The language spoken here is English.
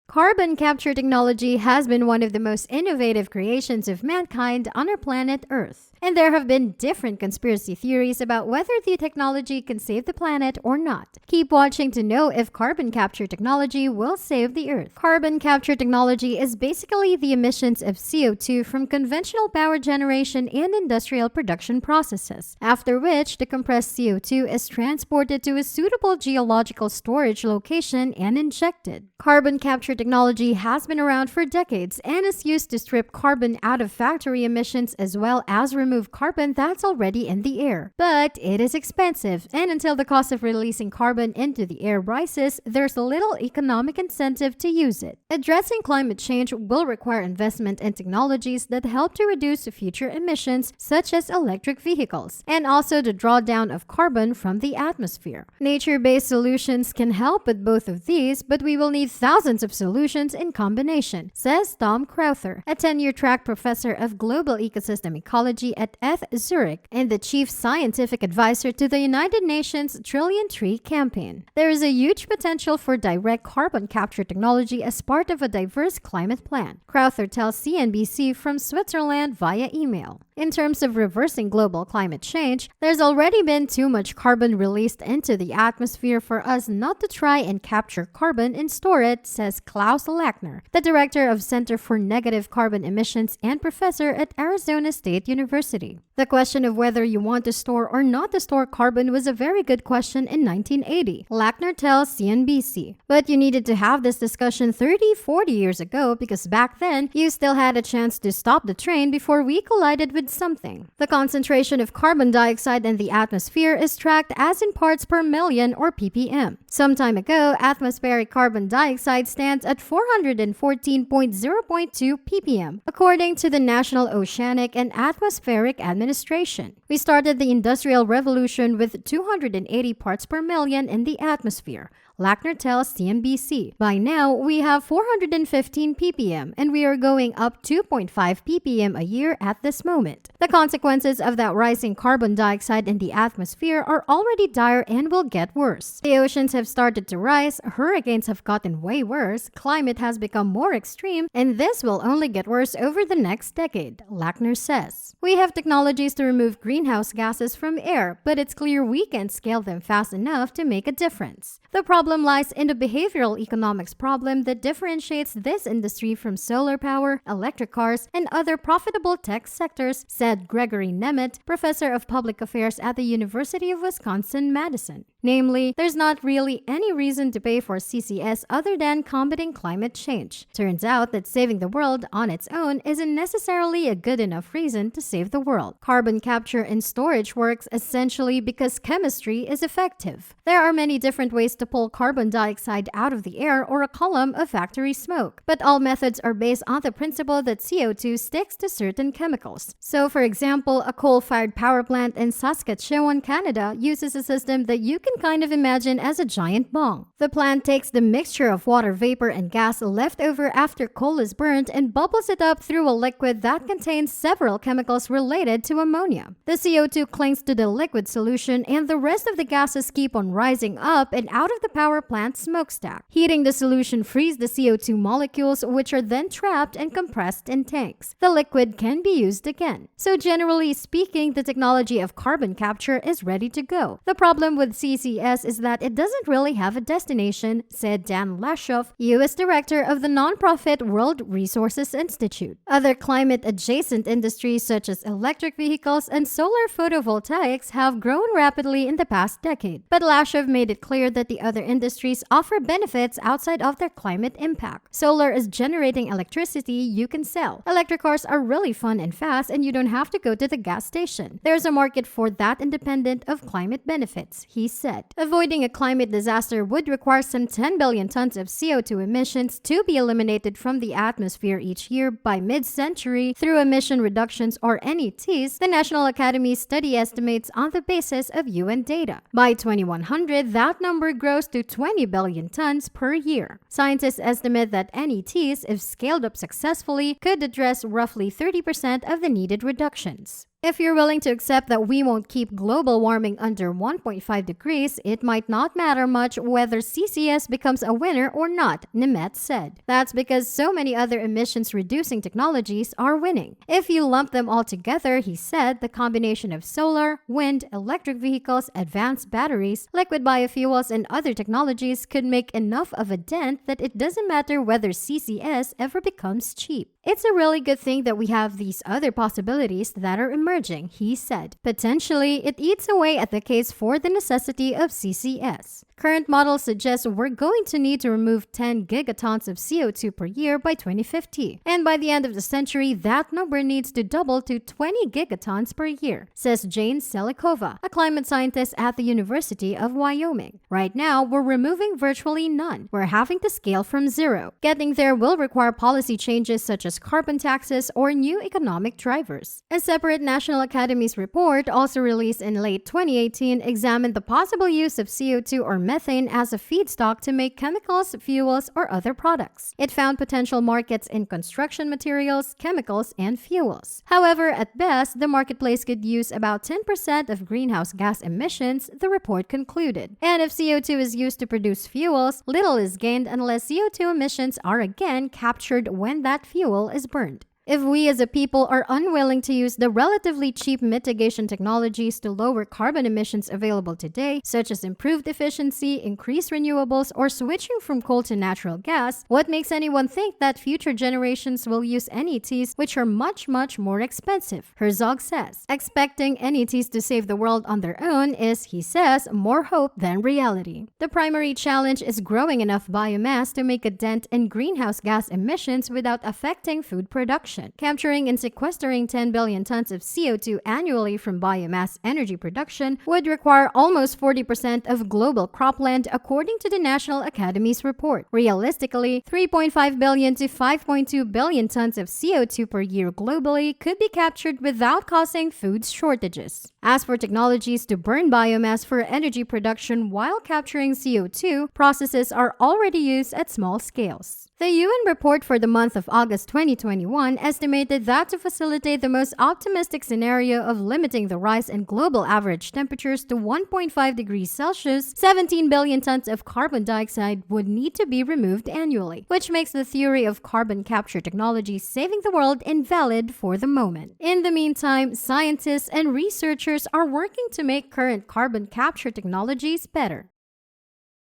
Carbon capture technology has been one of the most innovative creations of mankind on our planet Earth. And there have been different conspiracy theories about whether the technology can save the planet or not. Keep watching to know if carbon capture technology will save the Earth. Carbon capture technology is basically the emissions of CO2 from conventional power generation and industrial production processes, after which the compressed CO2 is transported to a suitable geological storage location and injected. Carbon capture technology has been around for decades and is used to strip carbon out of factory emissions as well as remove carbon that's already in the air. But it is expensive, and until the cost of releasing carbon into the air rises, there's little economic incentive to use it. Addressing climate change will require investment in technologies that help to reduce future emissions, such as electric vehicles, and also the drawdown of carbon from the atmosphere. Nature-based solutions can help with both of these, but we will need thousands of solutions in combination, says Tom Crowther, a tenure-track professor of global ecosystem ecology at ETH Zurich and the chief scientific advisor to the United Nations Trillion Tree Campaign. There is a huge potential for direct carbon capture technology as part of a diverse climate plan, Crowther tells CNBC from Switzerland via email. In terms of reversing global climate change, there's already been too much carbon released into the atmosphere for us not to try and capture carbon and store it, says Klaus Lackner, the director of Center for Negative Carbon Emissions and professor at Arizona State University. The question of whether you want to store or not to store carbon was a very good question in 1980, Lackner tells CNBC. But you needed to have this discussion 30-40 years ago because back then, you still had a chance to stop the train before we collided with something. The concentration of carbon dioxide in the atmosphere is tracked as in parts per million or ppm. Some time ago, atmospheric carbon dioxide stands at 414.0.2 ppm, according to the National Oceanic and Atmospheric Administration. We started the Industrial Revolution with 280 parts per million in the atmosphere, Lackner tells CNBC. By now, we have 415 ppm and we are going up 2.5 ppm a year at this moment. The consequences of that rising carbon dioxide in the atmosphere are already dire and will get worse. The oceans have started to rise, hurricanes have gotten way worse, climate has become more extreme, and this will only get worse over the next decade, Lackner says. We have technologies to remove greenhouse gases from air, but it's clear we can't scale them fast enough to make a difference. The problem lies in the behavioral economics problem that differentiates this industry from solar power, electric cars, and other profitable tech sectors, said Gregory Nemeth, professor of public affairs at the University of Wisconsin-Madison. Namely, there's not really any reason to pay for CCS other than combating climate change. Turns out that saving the world on its own isn't necessarily a good enough reason to save the world. Carbon capture and storage works essentially because chemistry is effective. There are many different ways to pull carbon dioxide out of the air or a column of factory smoke, but all methods are based on the principle that CO2 sticks to certain chemicals. So, for example, a coal-fired power plant in Saskatchewan, Canada uses a system that you can kind of imagine as a giant bong. The plant takes the mixture of water vapor and gas left over after coal is burnt and bubbles it up through a liquid that contains several chemicals related to ammonia. The CO2 clings to the liquid solution and the rest of the gases keep on rising up and out of the power plant smokestack. Heating the solution frees the CO2 molecules, which are then trapped and compressed in tanks. The liquid can be used again. So generally speaking, the technology of carbon capture is ready to go. The problem with CCS is that it doesn't really have a destination, said Dan Lashoff, U.S. Director of the nonprofit World Resources Institute. Other climate-adjacent industries such as electric vehicles and solar photovoltaics have grown rapidly in the past decade. But Lashoff made it clear that the other industries offer benefits outside of their climate impact. Solar is generating electricity you can sell. Electric cars are really fun and fast and you don't have to go to the gas station. There's a market for that independent of climate benefits, he said. Avoiding a climate disaster would require some 10 billion tons of CO2 emissions to be eliminated from the atmosphere each year by mid-century through emission reductions or NETs, the National Academy study estimates on the basis of UN data. By 2100, that number grows to 20 billion tons per year. Scientists estimate that NETs, if scaled up successfully, could address roughly 30% of the needed reductions. If you're willing to accept that we won't keep global warming under 1.5 degrees, it might not matter much whether CCS becomes a winner or not, Nemeth said. That's because so many other emissions-reducing technologies are winning. If you lump them all together, he said, the combination of solar, wind, electric vehicles, advanced batteries, liquid biofuels, and other technologies could make enough of a dent that it doesn't matter whether CCS ever becomes cheap. It's a really good thing that we have these other possibilities that are emerging, he said. Potentially, it eats away at the case for the necessity of CCS. Current models suggest we're going to need to remove 10 gigatons of CO2 per year by 2050. And by the end of the century, that number needs to double to 20 gigatons per year, says Jane Selikova, a climate scientist at the University of Wyoming. Right now, we're removing virtually none. We're having to scale from zero. Getting there will require policy changes such as carbon taxes or new economic drivers. A separate National Academies report, also released in late 2018, examined the possible use of CO2 or methane as a feedstock to make chemicals, fuels, or other products. It found potential markets in construction materials, chemicals, and fuels. However, at best, the marketplace could use about 10% of greenhouse gas emissions, the report concluded. And if CO2 is used to produce fuels, little is gained unless CO2 emissions are again captured when that fuel is burned. If we as a people are unwilling to use the relatively cheap mitigation technologies to lower carbon emissions available today, such as improved efficiency, increased renewables, or switching from coal to natural gas, what makes anyone think that future generations will use NETs, which are much, much more expensive? Herzog says. Expecting NETs to save the world on their own is, he says, more hope than reality. The primary challenge is growing enough biomass to make a dent in greenhouse gas emissions without affecting food production. Capturing and sequestering 10 billion tons of CO2 annually from biomass energy production would require almost 40% of global cropland, according to the National Academies report. Realistically, 3.5 billion to 5.2 billion tons of CO2 per year globally could be captured without causing food shortages. As for technologies to burn biomass for energy production while capturing CO2, processes are already used at small scales. The UN report for the month of August 2021 estimated that to facilitate the most optimistic scenario of limiting the rise in global average temperatures to 1.5 degrees Celsius, 17 billion tons of carbon dioxide would need to be removed annually, which makes the theory of carbon capture technology saving the world invalid for the moment. In the meantime, scientists and researchers are working to make current carbon capture technologies better.